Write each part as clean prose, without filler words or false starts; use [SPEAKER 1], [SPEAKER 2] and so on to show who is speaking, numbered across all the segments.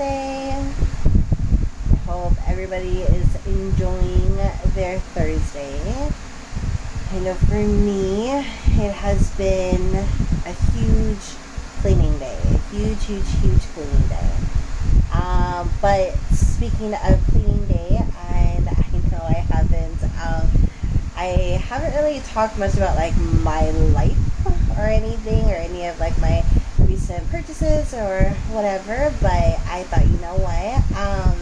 [SPEAKER 1] Thursday. I hope everybody is enjoying their Thursday. I know for me, it has been a huge cleaning day. A huge cleaning day. But speaking of cleaning day, and I know I haven't really talked much about like my life or anything, or any of like my recent purchases or whatever, but I thought, you know what,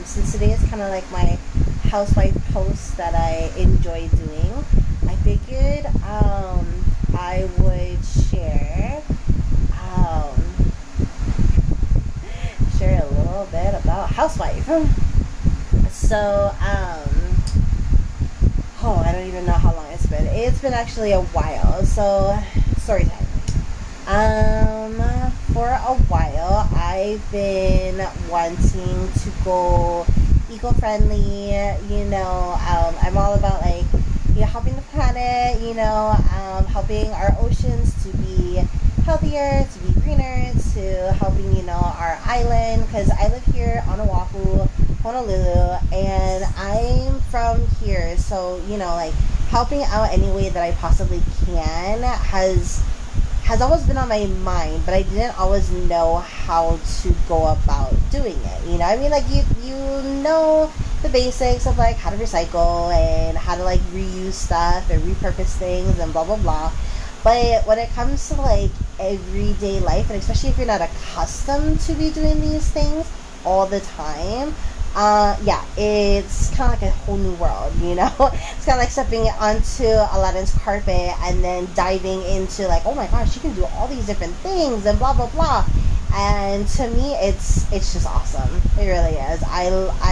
[SPEAKER 1] since today is kind of like my housewife post that I enjoy doing, I figured I would share a little bit about housewife. So I don't even know how long it's been. It's been actually a while. So story time. For a while, I've been wanting to go eco-friendly. I'm all about like, helping the planet. Helping our oceans to be healthier, to be greener, to helping our island. Because I live here on Oahu, Honolulu, and I'm from here. So like helping out any way that I possibly can has always been on my mind, but I didn't always know how to go about doing it. Like you know the basics of like how to recycle and how to like reuse stuff and repurpose things and blah blah blah. But when it comes to like everyday life, and especially if you're not accustomed to be doing these things all the time, it's kind of like a whole new world, It's kind of like stepping onto Aladdin's carpet and then diving into like, oh my gosh, you can do all these different things and blah, blah, blah. And to me, it's just awesome. It really is. I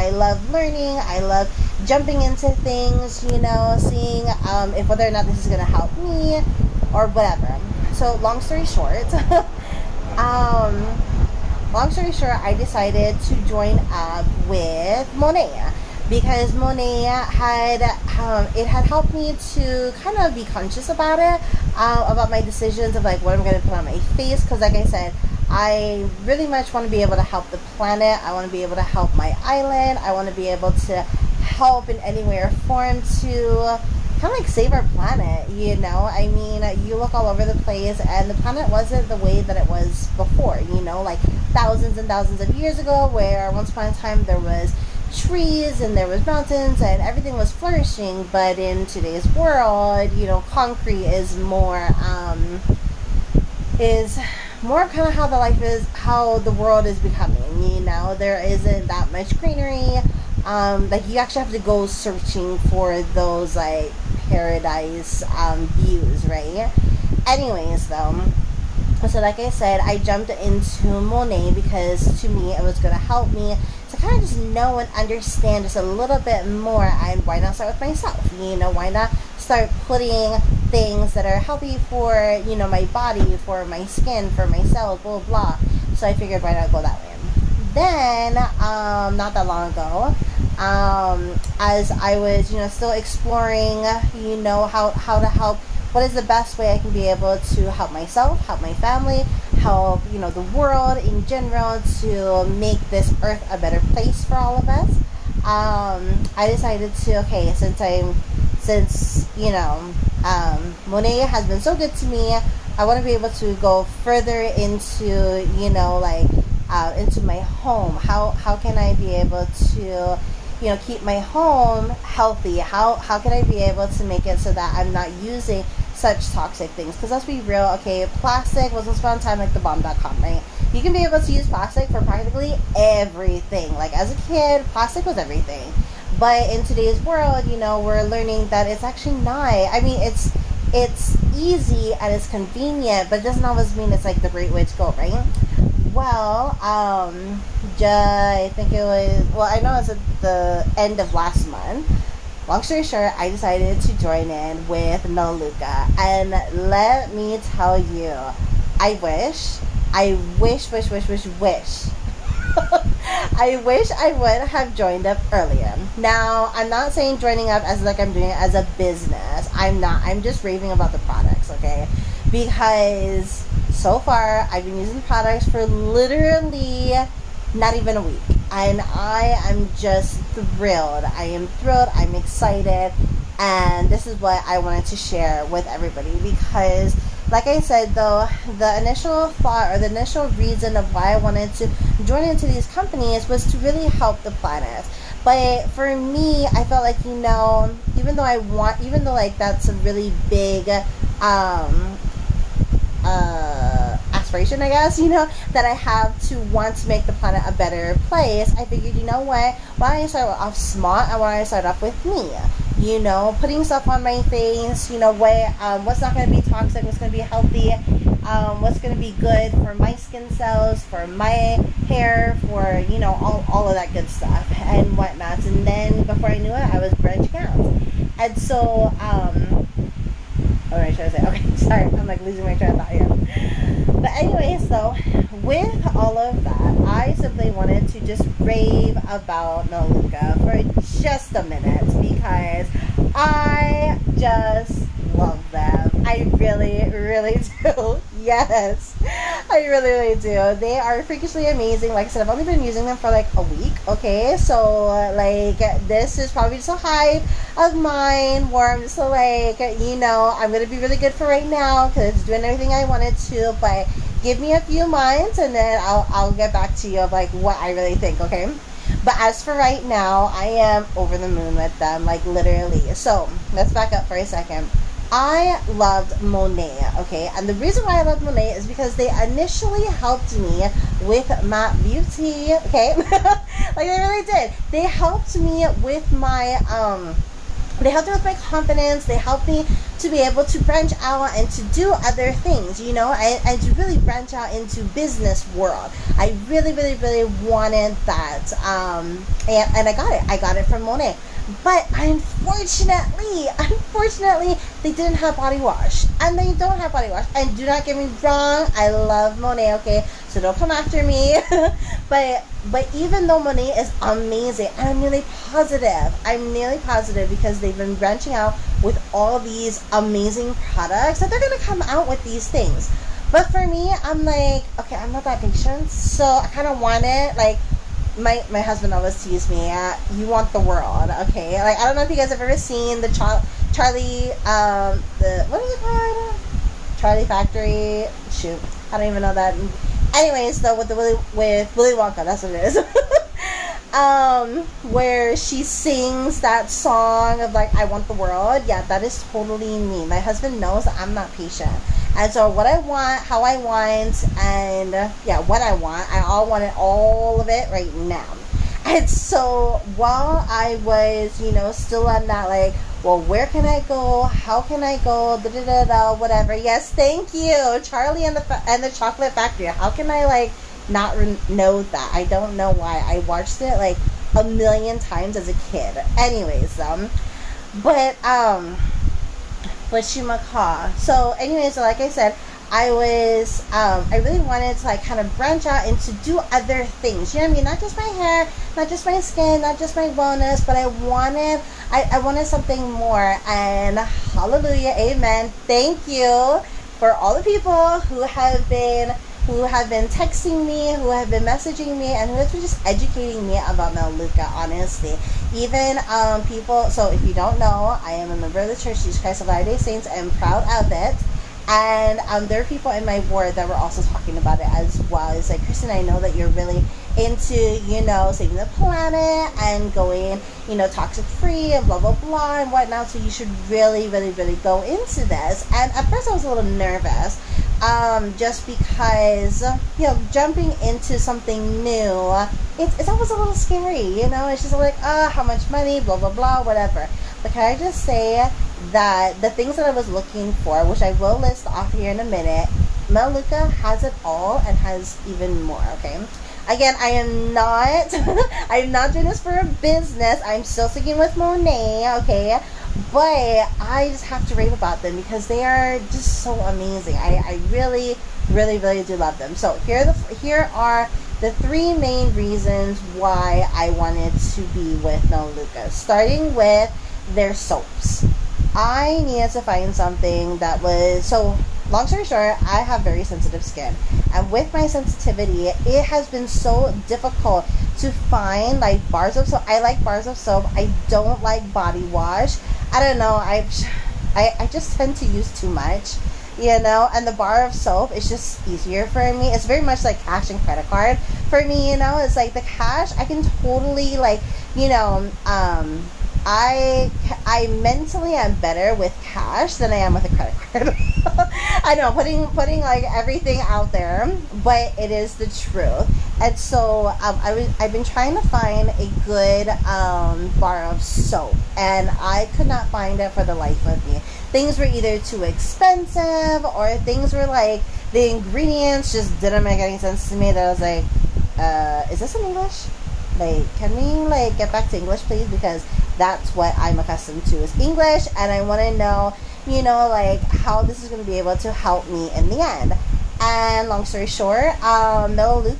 [SPEAKER 1] love learning. I love jumping into things, seeing if whether or not this is going to help me or whatever. So long story short, I decided to join up with Maua'i because Maua'i had helped me to kind of be conscious about it, about my decisions of like what I'm going to put on my face. Because like I said, I really much want to be able to help the planet. I want to be able to help my island. I want to be able to help in any way or form to kind of like save our planet. You look all over the place and the planet wasn't the way that it was before, like thousands and thousands of years ago, where once upon a time there was trees and there was mountains and everything was flourishing. But in today's world, concrete is more kind of how the world is becoming. There isn't that much greenery. Like you actually have to go searching for those like paradise views, right? Anyways, though, so like I said, I jumped into Maua'i because to me it was going to help me to kind of just know and understand just a little bit more. And why not start with myself? Why not start putting things that are healthy for my body, for my skin, for myself, blah blah. So I figured, why not go that way? Then not that long ago, as I was still exploring how to help, what is the best way I can be able to help myself, help my family, help the world in general, to make this earth a better place for all of us. I decided to, since Maua'i has been so good to me, I want to be able to go further into into my home. How can I be able to keep my home healthy? How can I be able to make it so that I'm not using such toxic things? Because let's be real, plastic was once upon a time like the bomb.com, right? You can be able to use plastic for practically everything. Like as a kid, plastic was everything. But in today's world, we're learning that it's actually not. It's easy and it's convenient, but it doesn't always mean it's like the great way to go, right? Well, I think it was, I know it was at the end of last month. Long story short, I decided to join in with Melaleuca. And let me tell you, I wish I wish I would have joined up earlier. Now, I'm not saying joining up as like I'm doing it as a business. I'm not. I'm just raving about the products, okay? Because so far, I've been using products for literally not even a week. and I am just thrilled. I am thrilled. I'm excited. And this is what I wanted to share with everybody because, like I said, though, the initial thought or the initial reason of why I wanted to join into these companies was to really help the planet. But for me, I felt like, even though like that's a really big aspiration, I guess, that I have to want to make the planet a better place, I figured, you know what, why don't I start off smart and why don't I start off with me? Putting stuff on my face, what's not going to be toxic, what's going to be healthy, what's going to be good for my skin cells, for my hair, for, all of that good stuff and whatnot. And then before I knew it, I was branching out. And so, what am I trying to say? Okay, sorry, I'm like losing my train of thought here. But anyways, so with all of that, I simply wanted to just rave about Maua'i for just a minute because I just love them. I really, really do. Yes, I really, really do. They are freakishly amazing. Like I said, I've only been using them for like a week. Okay, so like this is probably just a hype of mine where I'm just like, I'm gonna be really good for right now because it's doing everything I wanted to. But give me a few months and then I'll get back to you of like what I really think. Okay. But as for right now, I am over the moon with them, like literally. So let's back up for a second. I loved Maua'i, okay? And the reason why I loved Maua'i is because they initially helped me with my beauty, okay? Like they really did. They helped me with my confidence. They helped me to be able to branch out and to do other things, and to really branch out into business world. I really, really, really wanted that. And I got it. I got it from Maua'i. But unfortunately, they didn't have body wash. And they don't have body wash. And do not get me wrong, I love Maua'i, okay? So don't come after me. But even though Maua'i is amazing, I'm nearly positive because they've been branching out with all these amazing products that they're going to come out with these things. But for me, I'm like, okay, I'm not that patient. So I kind of want it, like, my husband always teased me, you want the world, okay? Like, I don't know if you guys have ever seen the Charlie, what is it called? Charlie Factory? Shoot, I don't even know that. Anyways, though, with Willy Wonka, that's what it is. Where she sings that song of like, I want the world. Yeah, that is totally me. My husband knows that I'm not patient. And so what I want, how I want, and what I want, I want all of it right now. And so while I was, still on that, like, well, where can I go? How can I go? Whatever. Yes, thank you, Charlie and the Chocolate Factory. How can I like not know that? I don't know why. I watched it like a million times as a kid. Anyways, so anyways, so like I said, I really wanted to like kind of branch out and to do other things. You know what I mean? Not just my hair, not just my skin, not just my wellness, but I wanted something more. And hallelujah, amen. Thank you for all the people who have been texting me, who have been messaging me, and who have been just educating me about Maua'i, honestly. Even people, so if you don't know, I am a member of the Church Jesus Christ of Latter-day Saints. I am proud of it. And there are people in my ward that were also talking about it as well. It's like, Kristen, I know that you're really into, saving the planet and going, toxic free and blah, blah, blah and whatnot. So you should really, really, really go into this. And at first I was a little nervous. Just because, jumping into something new, it's always a little scary, it's just like, how much money, blah, blah, blah, whatever. But can I just say that the things that I was looking for, which I will list off here in a minute, Maua'i has it all and has even more, okay? Again, I'm not doing this for a business. I'm still sticking with Maua'i, okay? But I just have to rave about them because they are just so amazing. I really, really, really do love them. So here are the three main reasons why I wanted to be with Maua'i. Starting with their soaps. I needed to find something that was, so long story short, I have very sensitive skin. And with my sensitivity, it has been so difficult to find like bars of soap. I like bars of soap. I don't like body wash. I don't know. I just tend to use too much, you know, and the bar of soap is just easier for me. It's very much like cash and credit card for me, you know. It's like the cash, I can totally like, you know, I mentally am better with cash than I am with a credit card. I know, putting like everything out there, but it is the truth. And so I've been trying to find a good bar of soap, and I could not find it for the life of me. Things were either too expensive, or things were like the ingredients just didn't make any sense to me. That I was like, is this in English? Like, can we like get back to English, please? Because that's what I'm accustomed to is English, and I want to know, you know, like how this is going to be able to help me in the end. And long story short, Maua'i,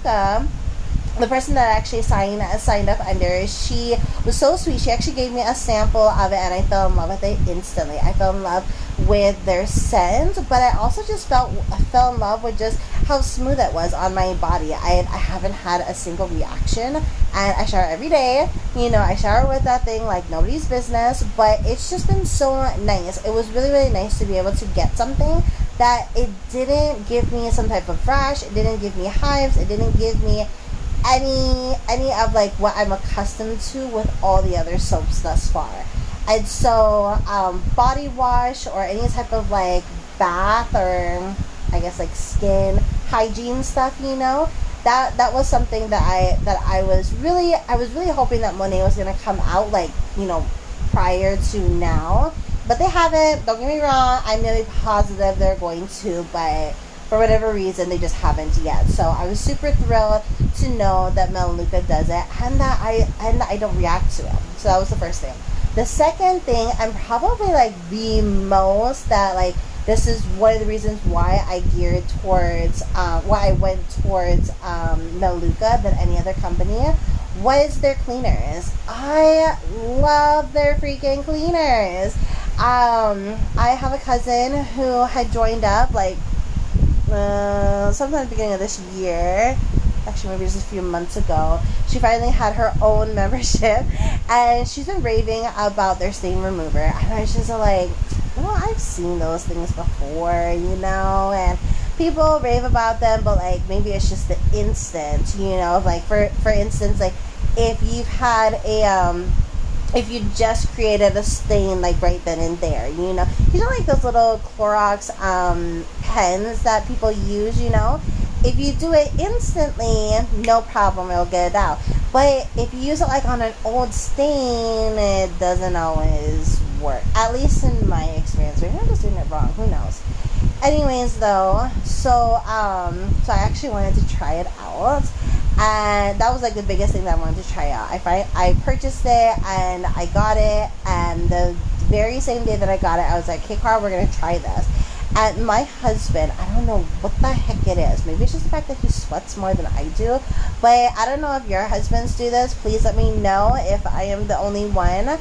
[SPEAKER 1] the person that actually signed up under, she was so sweet. She actually gave me a sample of it, and I fell in love with it instantly. I fell in love with their scent, but I also just fell in love with just how smooth it was on my body. I haven't had a single reaction, and I shower every day. You know, I shower with that thing like nobody's business, but it's just been so nice. It was really, really nice to be able to get something that it didn't give me some type of rash, it didn't give me hives, it didn't give me any of like what I'm accustomed to with all the other soaps thus far. And so body wash or any type of like bath or I guess like skin hygiene stuff, you know, that was something that I was really hoping that Monet was gonna come out like, you know, prior to now, but they haven't. Don't get me wrong, I'm nearly positive they're going to, but for whatever reason they just haven't yet. So I was super thrilled to know that Maua'i does it, and that I don't react to it. So that was the first thing. The second thing, I'm probably like the most that like this is one of the reasons why I geared towards why I went towards Maua'i than any other company, was their cleaners. I love their freaking cleaners. I have a cousin who had joined up like sometime at the beginning of this year, actually maybe just a few months ago. She finally had her own membership, and she's been raving about their stain remover, and I was just like, well, I've seen those things before, you know, and people rave about them, but like maybe it's just the instant, you know, like for instance, like if you've had a if you just created a stain like right then and there, you know like those little Clorox pens that people use, you know, if you do it instantly, no problem, it'll get it out. But if you use it like on an old stain, it doesn't always work, at least in my experience. Maybe I'm just doing it wrong, who knows. Anyways though, so I actually wanted to try it out, and that was like the biggest thing that I wanted to try out. I purchased it and I got it, and the very same day that I got it, I was like, hey Carl, we're gonna try this. And my husband, I don't know what the heck it is. Maybe it's just the fact that he sweats more than I do. But I don't know if your husbands do this. Please let me know if I am the only one.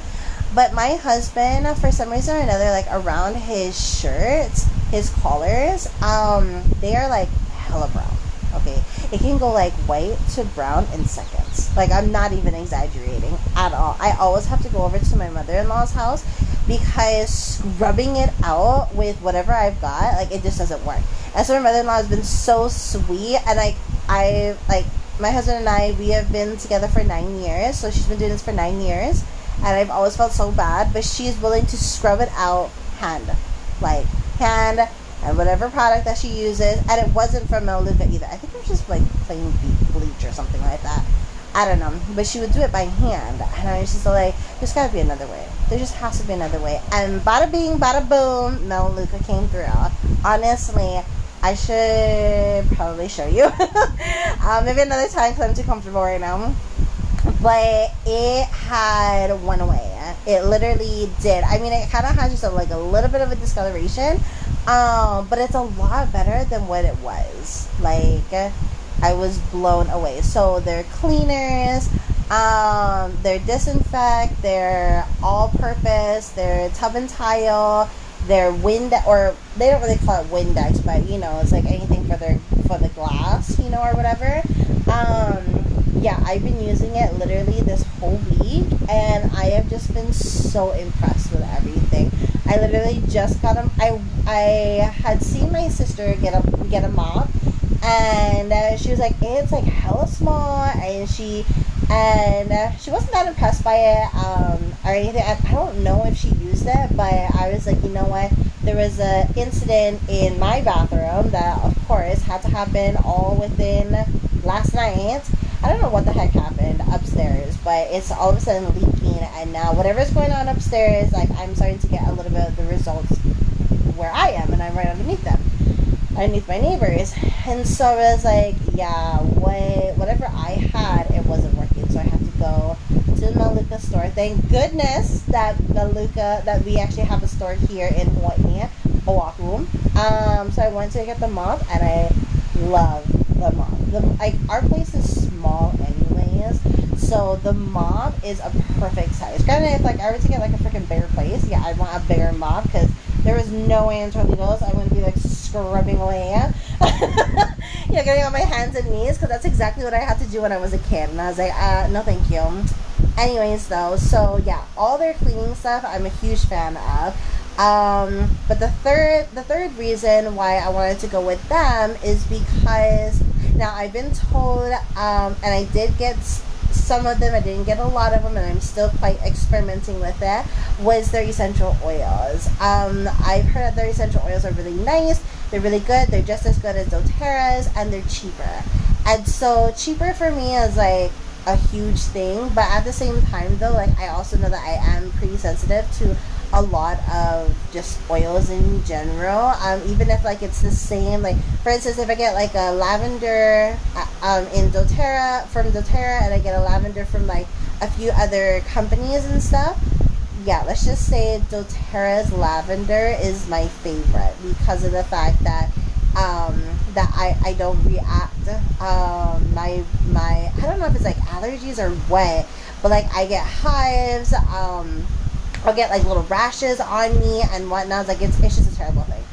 [SPEAKER 1] But my husband, for some reason or another, like around his shirts, his collars, they are like hella brown. Okay, it can go like white to brown in seconds. Like, I'm not even exaggerating at all. I always have to go over to my mother-in-law's house because scrubbing it out with whatever I've got, like, it just doesn't work. And so my mother-in-law has been so sweet, and I my husband and I, we have been together for 9 years, so she's been doing this for 9 years, and I've always felt so bad, but she's willing to scrub it out hand, and whatever product that she uses. And it wasn't from Maua'i either. I think it was just like plain bleach or something like that. I don't know, but she would do it by hand, and I was just like, there's gotta be another way. There just has to be another way. And bada bing, bada boom, Maua'i came through. Honestly, I should probably show you. Maybe another time because I'm too comfortable right now. But it had went away. It literally did. I mean, it kind of has just a little bit of a discoloration, but it's a lot better than what it was. Like, I was blown away. So they're cleaners, they're disinfect, they're all-purpose, they're tub and tile, they're or they don't really call it Windex, but you know, it's like anything for the glass, you know, or whatever. yeah, I've been using it literally this whole week, and I have just been so impressed with everything. I literally just got them. I had seen my sister get a mop, and she was like, it's like hella small, and she wasn't that impressed by it or anything. I don't know if she used it, but I was like, you know what? There was a incident in my bathroom that, of course, had to happen all within last night. I don't know what the heck happened upstairs, but it's all of a sudden leaking, and now whatever's going on upstairs, like, I'm starting to get a little bit of the results where I am, and I'm right underneath them, underneath my neighbors. And so I was like, yeah, whatever I had, it wasn't working, so I had to go to the Maua'i store. Thank goodness that we actually have a store here in Hawaii, Oahu. So I went to get the mop, and I love the mop. Our place is small anyways, so the mop is a perfect size. Granted, if like I were to get like a freaking bigger place, yeah, I'd want a bigger mop, because there was no way in Toledo's I wouldn't be like scrubbing away getting on my hands and knees, because that's exactly what I had to do when I was a kid, and I was like, no thank you. Anyways though, so yeah, all their cleaning stuff I'm a huge fan of. But the third reason why I wanted to go with them is because now I've been told, and I did get some of them, I didn't get a lot of them, and I'm still quite experimenting with it, was their essential oils. I've heard that their essential oils are really nice, they're really good, they're just as good as doTERRA's, and they're cheaper. And so cheaper for me is like a huge thing, but at the same time though, like I also know that I am pretty sensitive to a lot of just oils in general, even if like it's the same, like for instance, if I get like a lavender in from doTERRA, and I get a lavender from like a few other companies and stuff, yeah, let's just say doTERRA's lavender is my favorite, because of the fact that I don't react, my I don't know if it's like allergies or what, but like I get hives, I'll get like little rashes on me and whatnot. Like it's just a terrible thing.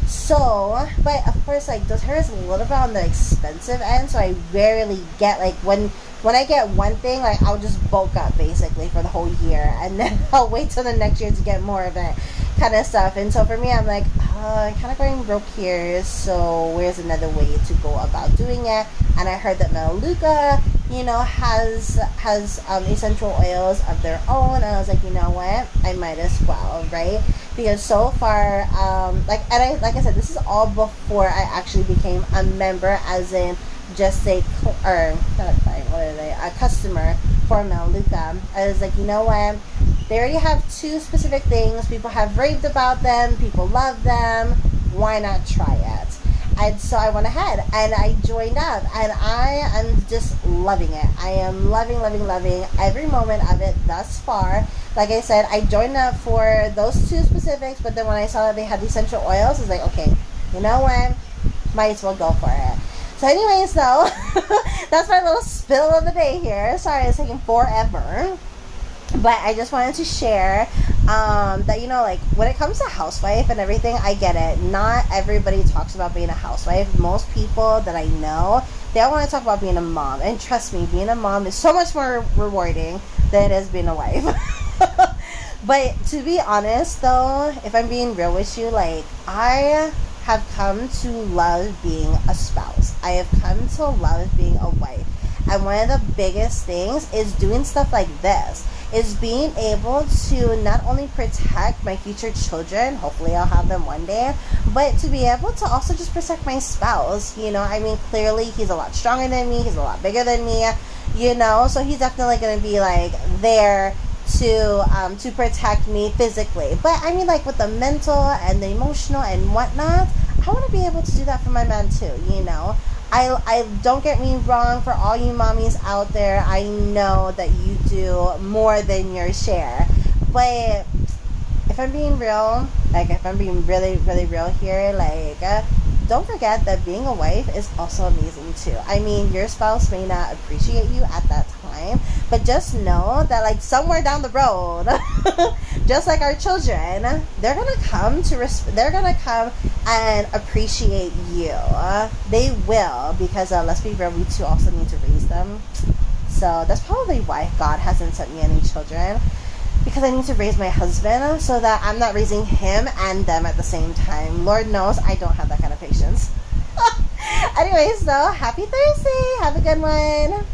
[SPEAKER 1] So, but of course, like doTERRA is a little bit on the expensive end, so I rarely get like when I get one thing, like I'll just bulk up basically for the whole year, and then I'll wait till the next year to get more of it, kind of stuff. And so for me, I'm like, I'm kind of going broke here, so where's another way to go about doing it? And I heard that Maua'i, has essential oils of their own, and I was like, you know what, I might as well, right? Because so far, like I said, this is all before I actually became a member, as in just a customer for Maua'i. I was like, you know what, they already have two specific things, people have raved about them, people love them, why not try it? And so I went ahead and I joined up, and I am just loving it. I am loving every moment of it thus far. Like I said, I joined up for those two specifics, but then when I saw that they had essential oils, I was like, okay, you know what, might as well go for it. So anyways though, that's my little spill of the day here. Sorry it's taking forever, but I just wanted to share that, like when it comes to housewife and everything, I get it. Not everybody talks about being a housewife. Most people that I know, they all want to talk about being a mom. And trust me, being a mom is so much more rewarding than it is being a wife. But to be honest though, if I'm being real with you, like I have come to love being a spouse. I have come to love being a wife. And one of the biggest things is doing stuff like this, is being able to not only protect my future children, hopefully I'll have them one day, but to be able to also just protect my spouse. Clearly he's a lot stronger than me, he's a lot bigger than me, so he's definitely going to be like there to protect me physically. But I mean, like with the mental and the emotional and whatnot, I want to be able to do that for my man too, I don't get me wrong, for all you mommies out there, I know that you do more than your share. But if I'm being real, like if I'm being really, really real here, like don't forget that being a wife is also amazing too. I mean, your spouse may not appreciate you at that time, but just know that like somewhere down the road, just like our children, they're gonna come and appreciate you. They will, because let's be real, we too also need to raise them. So that's probably why God hasn't sent me any children, because I need to raise my husband so that I'm not raising him and them at the same time. Lord knows I don't have that kind of patience. Anyway, so happy Thursday. Have a good one.